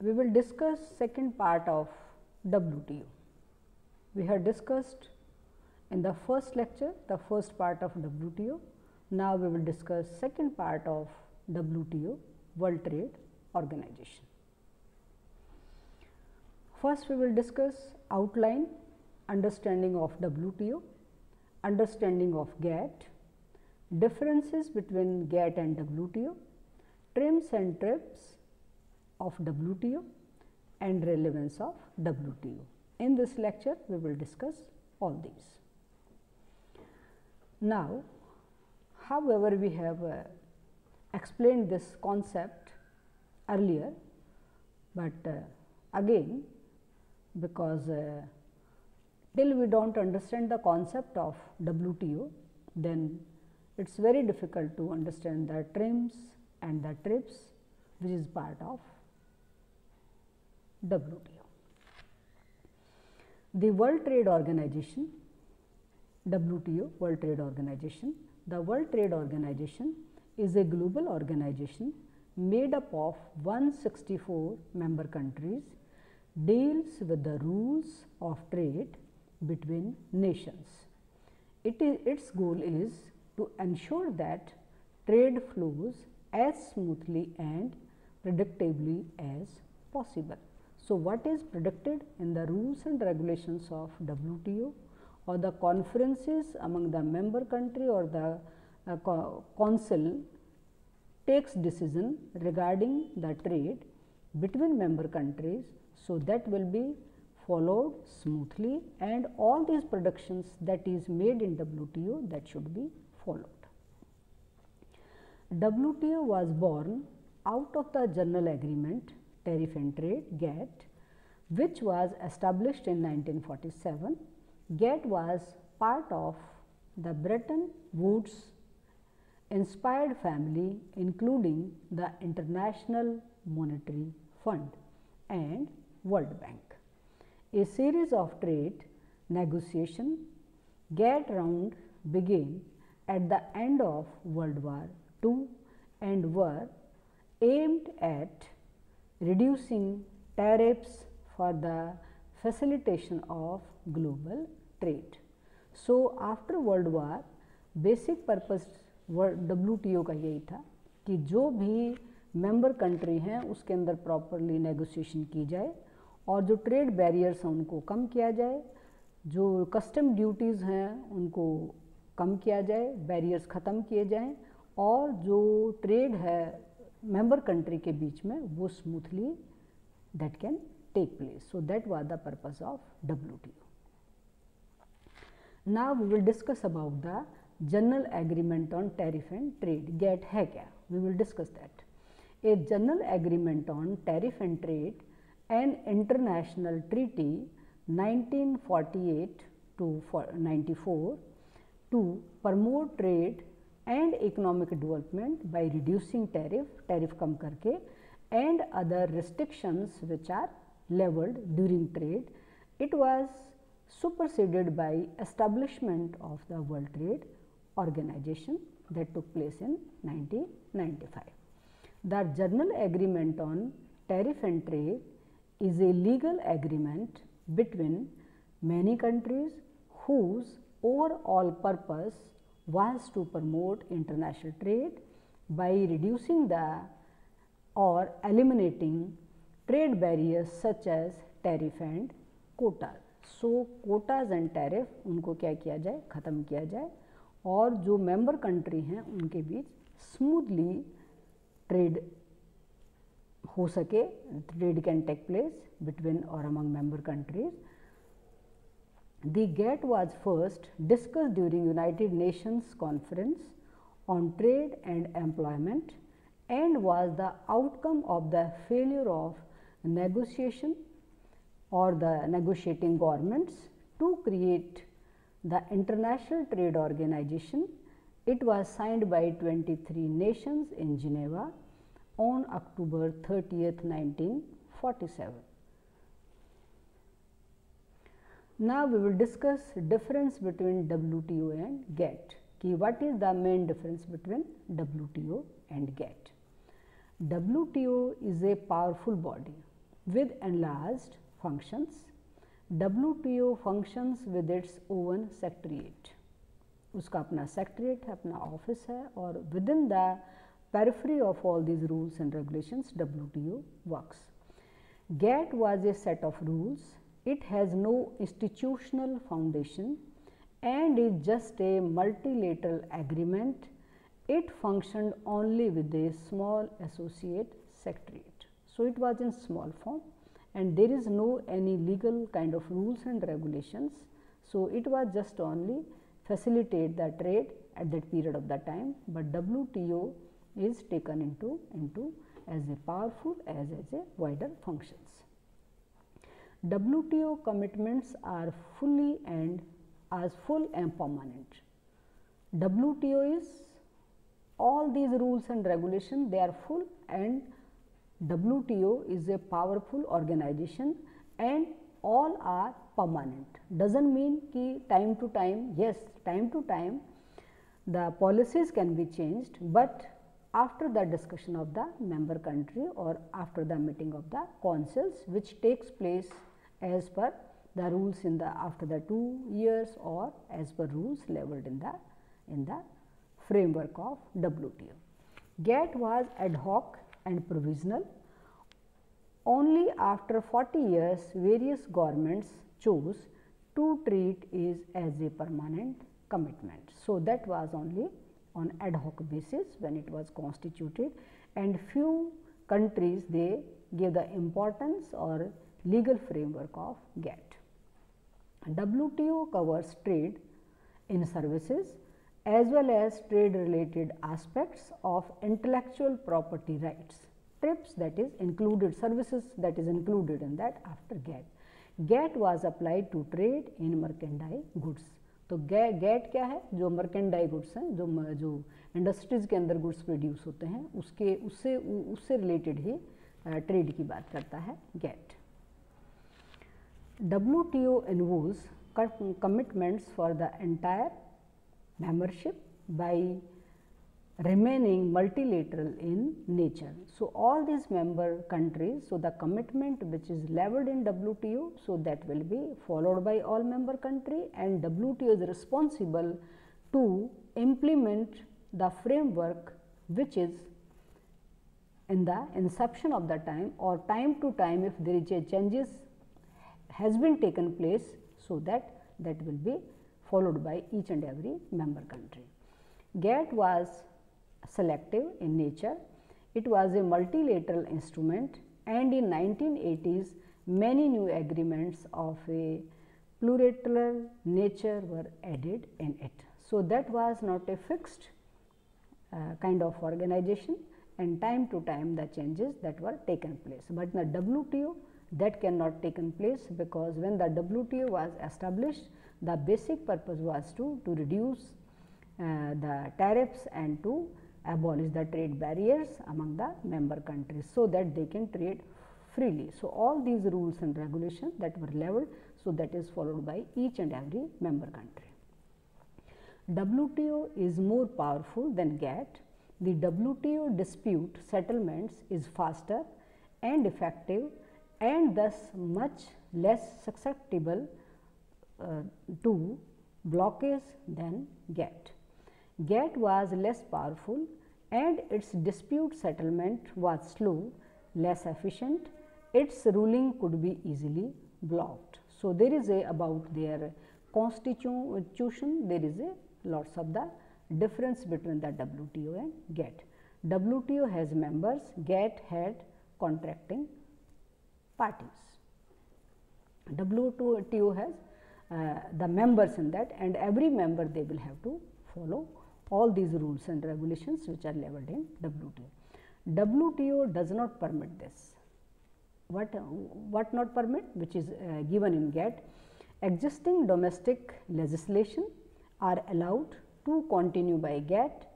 we will discuss second part of WTO. We have discussed in the first lecture the first part of WTO. Now we will discuss second part of WTO, World Trade Organization. First we will discuss outline, understanding of WTO, understanding of GATT, differences between GATT and WTO, trims and trips of WTO and relevance of WTO. In this lecture we will discuss all these. Now, however, we have explained this concept earlier, but again, because till we do not understand the concept of WTO, then it is very difficult to understand the trims and the trips which is part of WTO. The World Trade Organization, WTO, World Trade Organization. The World Trade Organization is a global organization made up of 164 member countries, deals with the rules of trade between nations. Its goal is to ensure that trade flows as smoothly and predictably as possible. So, what is predicted in the rules and regulations of WTO or the conferences among the member country or the council takes decision regarding the trade between member countries. So, that will be followed smoothly, and all these predictions that is made in WTO, that should be followed. WTO was born out of the General Agreement Tariff and Trade GATT, which was established in 1947. GATT was part of the Bretton Woods inspired family, including the International Monetary Fund and World Bank. A series of trade negotiation GATT round began at the end of World War II and were aimed at reducing tariffs for the facilitation of global trade. So, after World War, basic purpose WTO का यही था कि जो भी member country हैं उसके अंदर properly negotiation की जाए और जो ट्रेड बैरियर्स हैं उनको कम किया जाए, जो कस्टम ड्यूटीज़ हैं उनको कम किया जाए, बैरियर्स ख़त्म किए जाएं और जो ट्रेड है member country के बीच में वो smoothly that can take place. So, that was the purpose of WTO. Now, we will discuss about the General Agreement on Tariff and Trade. GATT है क्या? We will discuss that. A General Agreement on Tariff and Trade, an international treaty 1948 to 94 to promote trade and economic development by reducing tariff कम करके and other restrictions which are leveled during trade. It was superseded by establishment of the World Trade Organization that took place in 1995. The General Agreement on Tariff and Trade is a legal agreement between many countries whose overall purpose was to promote international trade by reducing the or eliminating trade barriers such as tariff and quotas. So, quotas and tariff उनको क्या किया जाए, ख़त्म किया जाए और जो member country हैं उनके बीच smoothly trade हो सके, trade can take place between or among member countries. The GATT was first discussed during United Nations Conference on Trade and Employment and was the outcome of the failure of negotiation or the negotiating governments to create the International Trade Organization. It was signed by 23 nations in Geneva on October 30th, 1947. Now, we will discuss difference between WTO and GATT. कि what is the main difference between WTO and GATT? WTO is a powerful body with enlarged functions. WTO functions with its own secretariat. उसका अपना secretariat है, अपना office है, और within the periphery of all these rules and regulations WTO works. GATT was a set of rules. It has no institutional foundation and is just a multilateral agreement. It functioned only with a small associate secretariat. So it was in small form, and there is no any legal kind of rules and regulations. So it was just only facilitate the trade at that period of the time, but WTO is taken into as a powerful as a wider functions. WTO commitments are fully and as full and permanent. WTO is all these rules and regulations, they are full, and WTO is a powerful organization and all are permanent. Doesn't mean कि time to time, yes, time to time the policies can be changed, but after the discussion of the member country or after the meeting of the councils, which takes place as per the rules in the after the 2 years or as per rules leveled in the framework of WTO. GATT was ad hoc and provisional. Only after 40 years, various governments chose to treat it as a permanent commitment. So that was only on ad hoc basis when it was constituted, and few countries they gave the importance or legal framework of GATT. WTO covers trade in services as well as trade related aspects of intellectual property rights. TRIPS, that is included, services that is included in that after GATT. GATT was applied to trade in merchandise goods. तो GATT क्या है, जो merchandise goods हैं, जो industries के अंदर goods produce होते हैं उससे रिलेटेड ही ट्रेड की बात करता है GATT. WTO involves commitments for the entire membership by remaining multilateral in nature. So all these member countries, so the commitment which is leveled in WTO, so that will be followed by all member country, and WTO is responsible to implement the framework which is in the inception of the time or time to time if there is a changes has been taken place, so that will be followed by each and every member country. GATT was selective in nature. It was a multilateral instrument, and in 1980s many new agreements of a plurilateral nature were added in it. So that was not a fixed kind of organization, and time to time the changes that were taken place. But in the WTO that cannot taken place, because when the WTO was established, the basic purpose was to reduce the tariffs and to abolish the trade barriers among the member countries, so that they can trade freely. So all these rules and regulations that were leveled, so that is followed by each and every member country. WTO is more powerful than GATT. The WTO dispute settlements is faster and effective, and thus much less susceptible to blockage than GATT. GATT was less powerful and its dispute settlement was slow, less efficient. Its ruling could be easily blocked. So there is a about their constitution, there is a lots of the difference between the WTO and GATT. WTO has members, GATT had contracting parties. WTO has the members in that, and every member they will have to follow all these rules and regulations which are leveled in WTO. WTO does not permit this. What not permit? Which is given in GATT. Existing domestic legislation are allowed to continue by GATT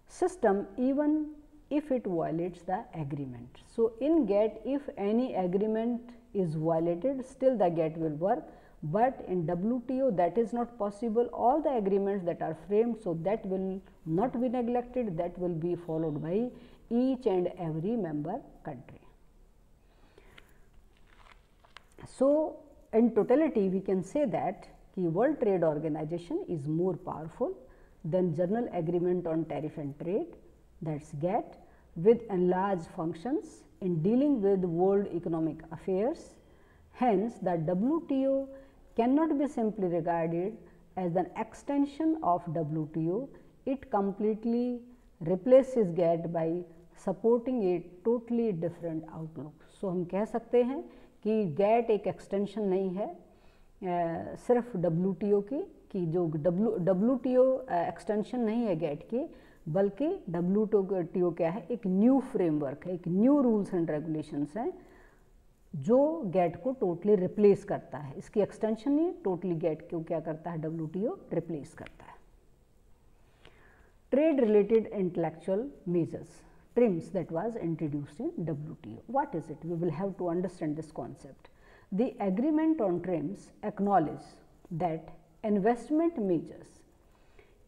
system even if it violates the agreement. So in GATT, if any agreement is violated, still the GATT will work, but in WTO that is not possible. All the agreements that are framed, so that will not be neglected, that will be followed by each and every member country. So in totality we can say that the World Trade Organization is more powerful than General Agreement on Tariff and Trade, that's GATT, with enlarged functions in dealing with world economic affairs. Hence, the WTO cannot be simply regarded as an extension of WTO. It completely replaces GATT by supporting a totally different outlook. So हम कह सकते हैं कि GATT एक extension नहीं है सिर्फ WTO की, कि जो WTO एक्सटेंशन नहीं है GATT की, बल्कि WTO क्या है, एक न्यू फ्रेमवर्क है, एक न्यू रूल्स एंड रेगुलेशंस हैं जो GATT को टोटली रिप्लेस करता है. इसकी एक्सटेंशन नहीं, टोटली GATT को क्या करता है, WTO रिप्लेस करता है. Trade related intellectual measures, TRIMS, that was introduced in WTO. What is it? We will have to understand this concept. The agreement on TRIMS acknowledges that investment measures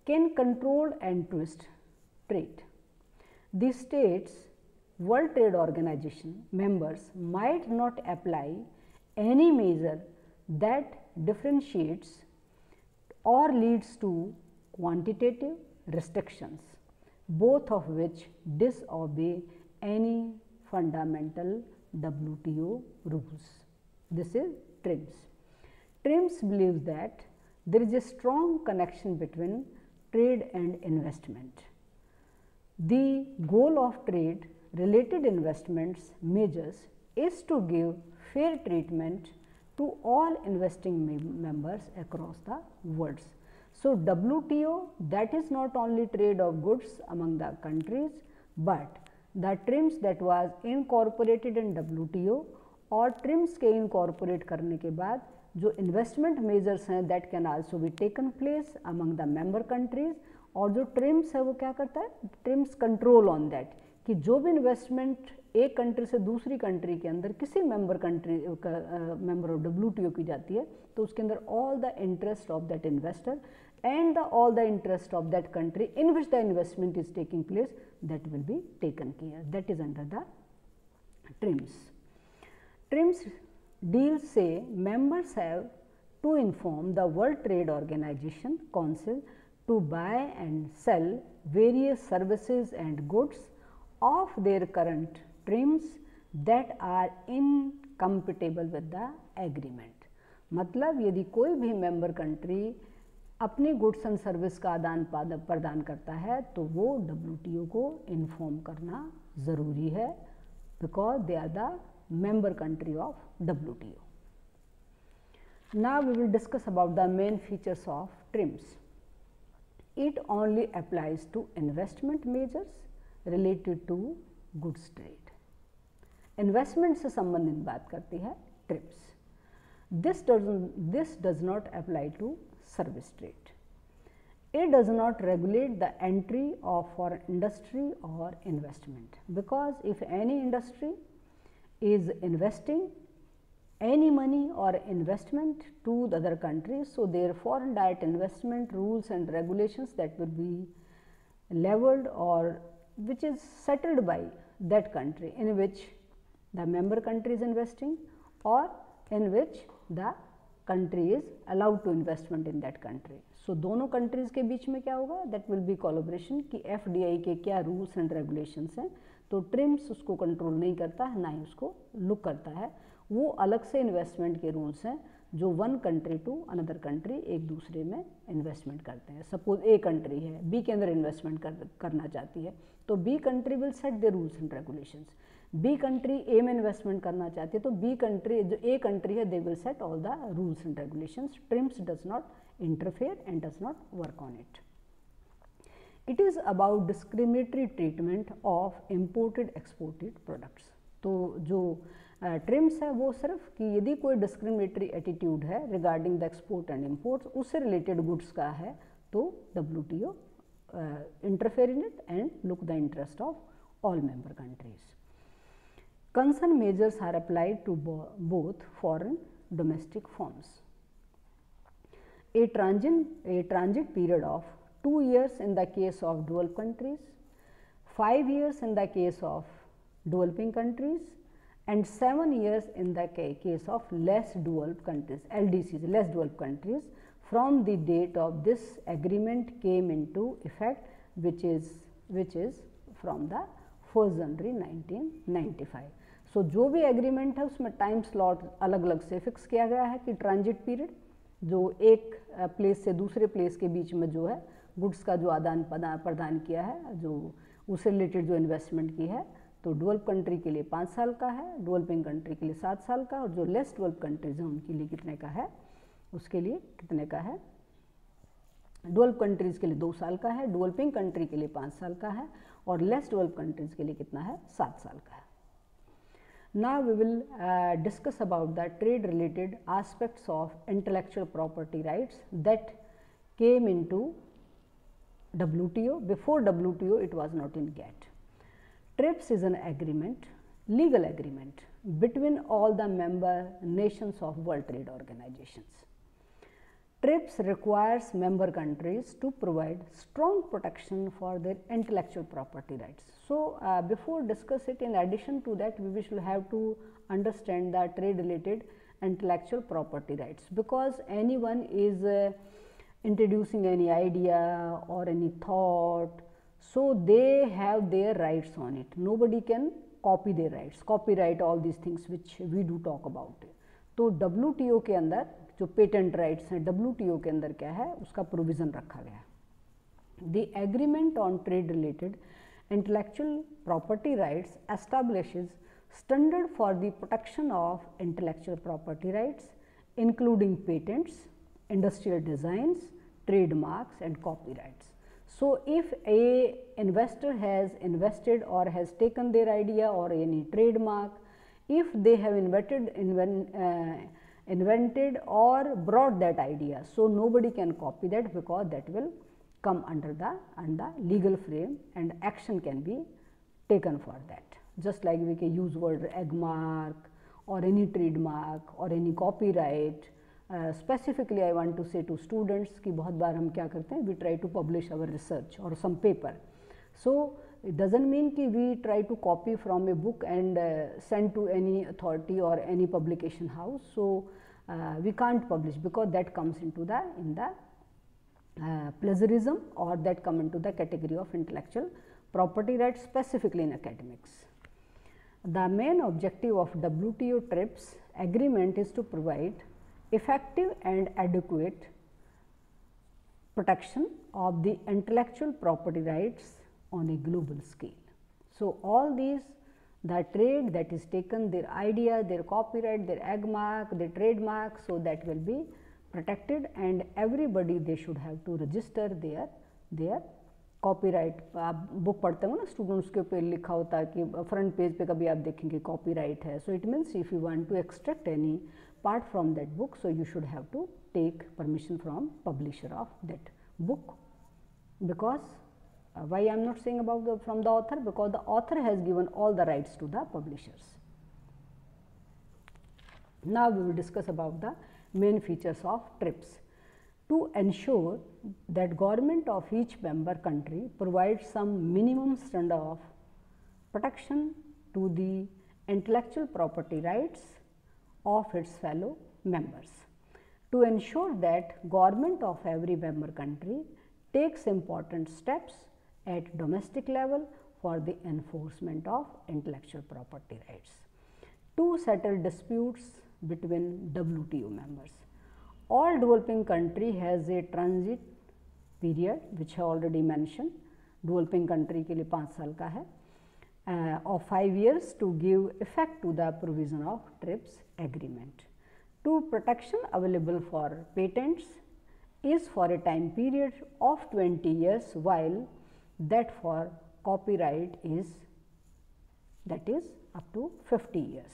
can control and twist trade. The states World Trade Organization members might not apply any measure that differentiates or leads to quantitative restrictions, both of which disobey any fundamental WTO rules. This is TRIMS. TRIMS believes that there is a strong connection between trade and investment. The goal of trade related investments measures is to give fair treatment to all investing members across the world. So WTO, that is not only trade of goods among the countries, but the TRIMS that was incorporated in WTO और TRIMS के incorporate करने के बाद जो investment measures हैं that can also be taken place among the member countries, और जो TRIMS है वो क्या करता है, TRIMS control on that, कि जो भी इन्वेस्टमेंट एक कंट्री से दूसरी कंट्री के अंदर किसी member country member of WTO की जाती है, तो उसके अंदर all the interest of that investor and all the interest of that country in which the investment is taking place, that will be taken care. That is under the TRIMS. TRIMS deals say members have to inform the World Trade Organization Council to buy and sell various services and goods of their current TRIMS that are incompatible with the agreement. मतलब यदि कोई भी member country अपनी goods and service का आदान प्रदान करता है तो वो WTO को इन्फॉर्म करना ज़रूरी है, because they are the member country of WTO. Now we will discuss about the main features of TRIMS. It only applies to investment measures related to goods trade. Investment से संबंधित बात करती है TRIMS. This does not apply to service trade. It does not regulate the entry of foreign industry or investment, because if any industry is investing any money or investment to the other country, so their foreign direct investment rules and regulations that will be leveled or which is settled by that country in which the member country is investing or in which the country is allowed to investment in that country. So दोनों countries के बीच में क्या होगा, that will be collaboration कि FDI के क्या rules and regulations हैं, तो TRIMS उसको कंट्रोल नहीं करता है, ना ही उसको लुक करता है. वो अलग से इन्वेस्टमेंट के रूल्स हैं जो one country to another country एक दूसरे में इन्वेस्टमेंट करते हैं. सपोज ए कंट्री है, बी के अंदर इन्वेस्टमेंट करना चाहती है, तो B country will set the rules and regulations. B country A में इन्वेस्टमेंट करना चाहती है तो बी कंट्री जो ए कंट्री है they will set all the rules and regulations. TRIMS does not interfere and does not work on it. It is about discriminatory treatment of imported exported products. तो जो TRIMS है वो सिर्फ कि यदि कोई डिस्क्रिमिनेटरी एटीट्यूड है regarding the export and imports, उससे रिलेटेड गुड्स का है, तो WTO interfere in it and look the interest of all member countries. Concern measures are applied to both foreign domestic firms. A transit period of 2 years in the case of developed countries, 5 years in the case of developing countries, and 7 years in the case of less developed countries, LDCs, less developed countries, from the date of this agreement came into effect, which is from the 1 January 1995. सो जो भी agreement है उसमें time slot अलग अलग से fix किया गया है कि ट्रांजिट पीरियड, जो एक प्लेस से दूसरे प्लेस के बीच में जो है गुड्स का जो आदान प्रदान किया है, जो उससे रिलेटेड जो इन्वेस्टमेंट की है, तो डेवलप कंट्री के लिए 5 साल का है, डेवलपिंग कंट्री के लिए 7 साल का, और जो लेस डेवलप कंट्रीज हैं उनके लिए कितने का है, उसके लिए कितने का है, डेवलप कंट्रीज के लिए 2 साल का है, डेवलपिंग कंट्री के लिए 5 साल का है, और लेस डेवलप कंट्रीज के लिए कितना है, 7 साल का है. Now we will discuss about the trade related aspects of intellectual property rights that came into WTO. Before WTO it was not in GATT. TRIPS is an agreement, legal agreement between all the member nations of World Trade Organizations. TRIPS requires member countries to provide strong protection for their intellectual property rights. So, before discuss it, in addition to that, we should have to understand the trade related intellectual property rights, because anyone is introducing any idea or any thought, so they have their rights on it. Nobody can copy their rights, copyright, all these things which we do talk about. तो WTO के अंदर जो patent rights हैं, WTO के अंदर क्या है, उसका प्रोविज़न रखा गया है. The agreement on trade related intellectual property rights establishes standard for the protection of intellectual property rights, including patents, industrial designs, trademarks and copyrights. So, if a investor has invested or has taken their idea or any trademark, if they have invented or brought that idea, so nobody can copy that, because that will come under the legal frame and action can be taken for that. Just like we can use word egg mark or any trademark or any copyright. Specifically I want to say to students कि बहुत बार हम क्या करते हैं, we try to publish our research or some paper. So it doesn't mean कि we try to copy from a book and send to any authority or any publication house. So we can't publish, because that comes into the plagiarism, or that come into the category of intellectual property rights, specifically in academics. The main objective of WTO TRIPS agreement is to provide effective and adequate protection of the intellectual property rights on a global scale. So, all these, the trade that is taken, their idea, their copyright, their egg mark, their trademark, so that will be protected, and everybody they should have to register their copyright. आप book पढ़ते हो ना students के ऊपर लिखा होता है कि फ्रंट पेज पे कभी आप देखेंगे कॉपीराइट है. So it means if you want to extract any part from that book, so you should have to take permission from publisher of that book, because why I am not saying about from the author, because the author has given all the rights to the publishers. Now we will discuss about the main features of TRIPS. To ensure that government of each member country provides some minimum standard of protection to the intellectual property rights of its fellow members. To ensure that government of every member country takes important steps at domestic level for the enforcement of intellectual property rights. To settle disputes between WTO members. All developing country has a transit period, which I already mentioned. Developing country के लिए 5 साल का है, of 5 years to give effect to the provision of TRIPS agreement. To protection available for patents is for a time period of 20 years, while that for copyright is up to 50 years.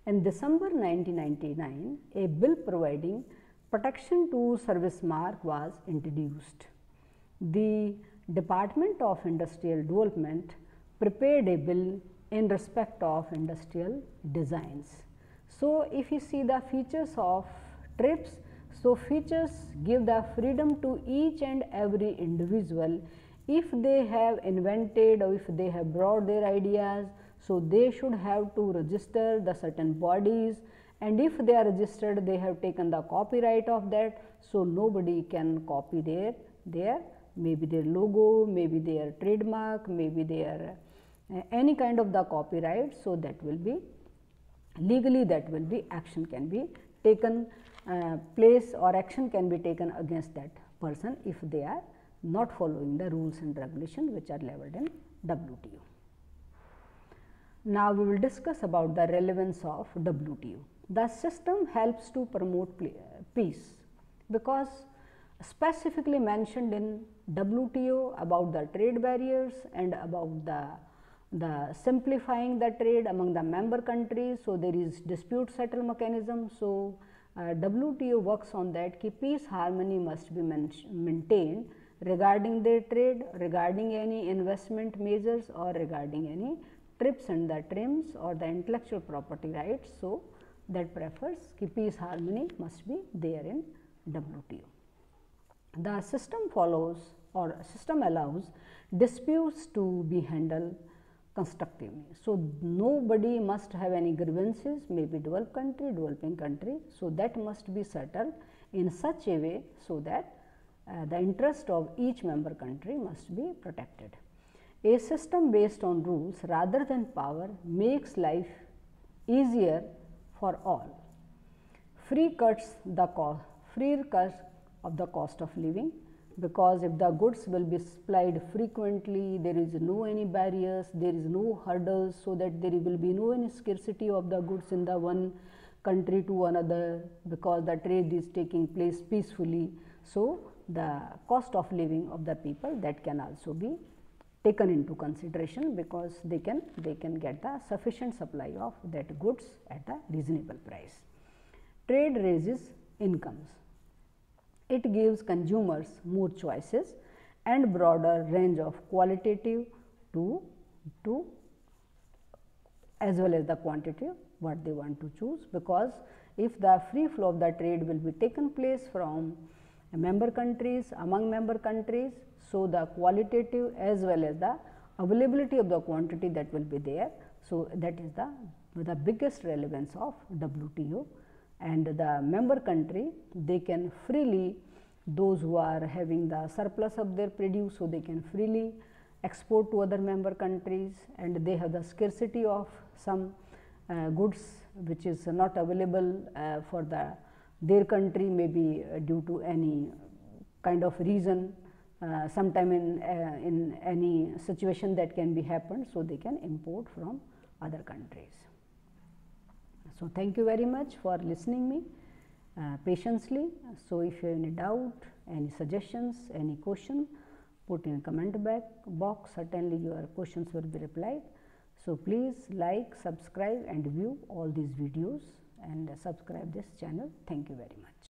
In December 1999, a bill providing protection to service mark was introduced. The Department of Industrial Development prepared a bill in respect of industrial designs. So, if you see the features of TRIPS, so features give the freedom to each and every individual if they have invented or if they have brought their ideas, So they should have to register the certain bodies, and if they are registered, they have taken the copyright of that. So nobody can copy their maybe their logo, maybe their trademark, maybe their any kind of the copyright. So that will be legally, that will be action can be taken place, or action can be taken against that person if they are not following the rules and regulations which are leveled in WTO. Now we will discuss about the relevance of WTO. The system helps to promote peace, because specifically mentioned in WTO about the trade barriers and about the simplifying the trade among the member countries. So there is dispute settle mechanism. So WTO works on that कि peace harmony must be maintained regarding their trade, regarding any investment measures, or regarding any trips and the trims or the intellectual property rights. So that prefers कि peace harmony must be there in WTO. The system follows, or system allows disputes to be handled constructively. So nobody must have any grievances, maybe developed country, developing country. So that must be settled in such a way so that the interest of each member country must be protected. A system based on rules rather than power makes life easier for all. Free cuts of the cost of living, because if the goods will be supplied frequently, there is no any barriers, there is no hurdles, so that there will be no any scarcity of the goods in the one country to another, because the trade is taking place peacefully. So the cost of living of the people, that can also be taken into consideration, because they can get the sufficient supply of that goods at a reasonable price. Trade raises incomes. It gives consumers more choices and broader range of qualitative to as well as the quantitative what they want to choose, because if the free flow of the trade will be taken place from member countries, among member countries, so the qualitative as well as the availability of the quantity, that will be there. So that is the biggest relevance of WTO. And the member country, they can freely, those who are having the surplus of their produce, so they can freely export to other member countries, and they have the scarcity of some goods which is not available for their country, maybe due to any kind of reason, sometime in any situation that can be happened, so they can import from other countries. So thank you very much for listening me patiently. So if you have any doubt, any suggestions, any question, put in comment box. Certainly your questions will be replied. So please like, subscribe and view all these videos, and subscribe this channel. Thank you very much.